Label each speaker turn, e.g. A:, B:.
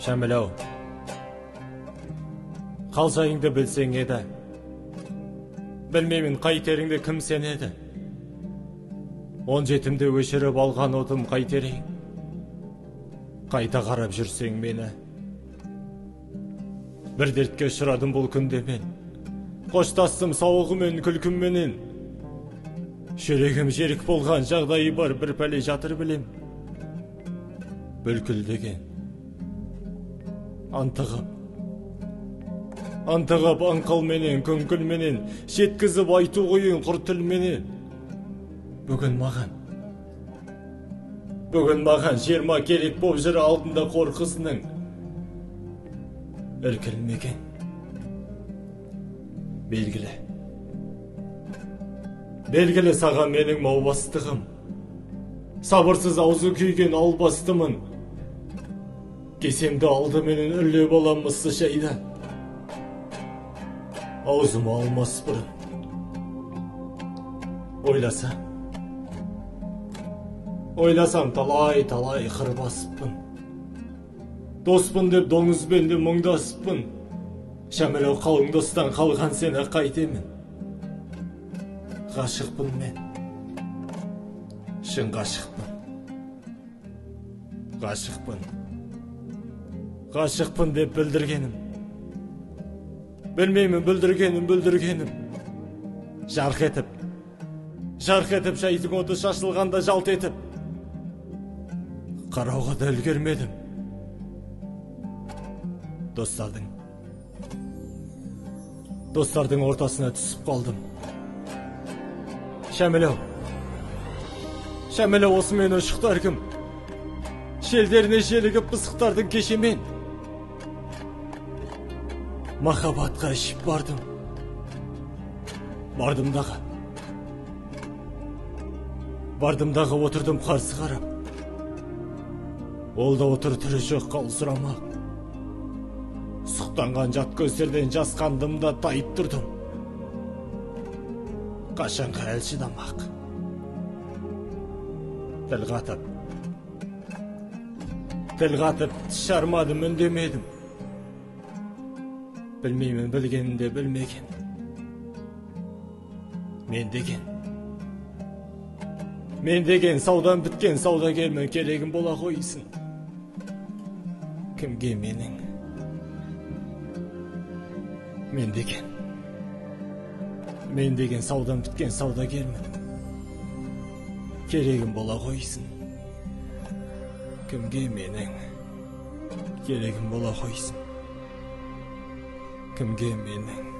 A: Шәмілеу, қал жайыңды білсең еді. Білмеймін қайтеріңді кім сен еді. 17-імді өшіріп алған отым қайтерең. Қайта қарап жүрсең мені. Бір дертке ұшырадым бұл күнде мен. Қоштастым сауығымен, күлкімменен. Жүрегім жерік болған жағдайы бар, бір пәле жатыр білем. Бүлкілдеген. Антығып аңқылменен, көңкілменен, жеткізіп айту қойын құр тілменен. Бүгін маған жерма керек боп жүр алдында қорқысының. Іркілмеген. Белгілі саған менің маубастығым. Сабырсыз аузы күйген албастымын. Кесемді алды менің үрлеп алам мыссы шайда. Аузыма алмас бұрын. Ойласам талай қыр басыппын. Доспын деп доңызбен де мұңдасыппын. Шәмілеу қалың достан қалған сені қайтемін. Ғашықпын мен. Шын ғашықпын деп білдіргенім. Білмеймін бүлдіргенім. Жарқ етіп шайдың оты шашылғанда жалт етіп. Қарауға да үлгермедім. Достардың ортасына түсіп қалдым. Шәмілеу осымен ұшықтар кім? Шелдеріне желігіп пысықтардың кешемен. Махаббатқа ішіп бардым. Бардымдағы отырдым қарсы қарап. Ол да отыр түрі жоқ қал сұрамақ. Сұқтанған жат көздерден жасқандым да тайып тұрдым. Қашанға әл шыдамақ. Тіл қатып шармадым, үндемедім. Білмеймін білгенімде білмеген. Мен деген саудан біткен саудагермен керегім бола қойсын. Кімге менің? Мен деген саудан біткен саудагермен керегім бола қойсын. Кімге менің? Керегім бола қойсын. Кімге менің?